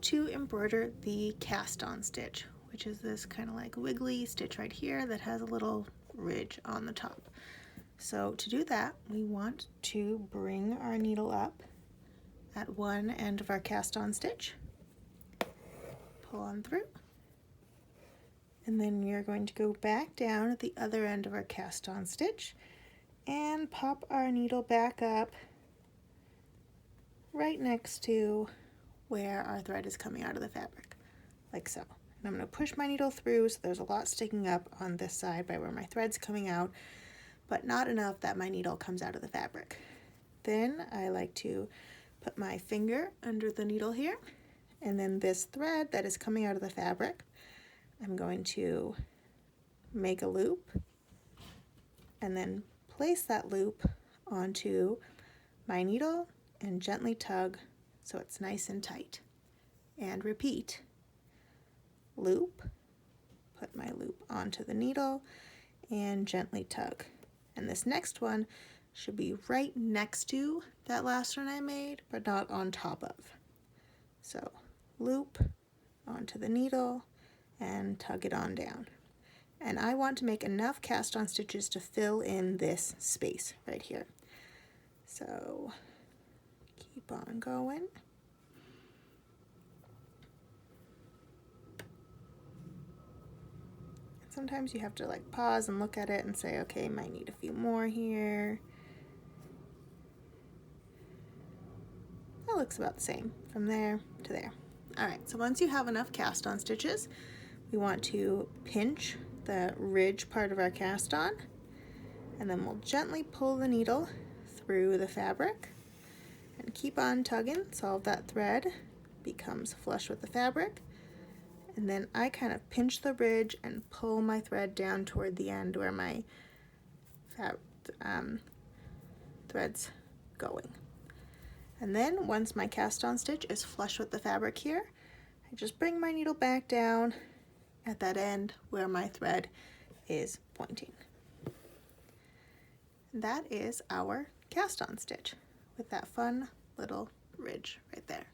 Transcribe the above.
to embroider the cast on stitch, which is this kind of like wiggly stitch right here that has a little ridge on the top. So to do that, we want to bring our needle up at one end of our cast on stitch, pull on through, and then you're going to go back down at the other end of our cast on stitch and pop our needle back up right next to where our thread is coming out of the fabric, like so. And I'm going to push my needle through so there's a lot sticking up on this side by where my thread's coming out, but not enough that my needle comes out of the fabric. Then I like to put my finger under the needle here, and then this thread that is coming out of the fabric, I'm going to make a loop and then place that loop onto my needle and gently tug so it's nice and tight. And repeat. Loop, put my loop onto the needle and gently tug. And this next one should be right next to that last one I made, but not on top of. So loop onto the needle and tug it on down. And I want to make enough cast on stitches to fill in this space right here. So keep on going. Sometimes you have to like pause and look at it and say, okay, might need a few more here. That looks about the same from there to there. All right, so once you have enough cast on stitches, we want to pinch the ridge part of our cast on, and then we'll gently pull the needle through the fabric and keep on tugging so all of that thread becomes flush with the fabric. And then I kind of pinch the ridge and pull my thread down toward the end where my thread's going. And then once my cast on stitch is flush with the fabric here, I just bring my needle back down at that end where my thread is pointing. That is our cast on stitch with that fun little ridge right there.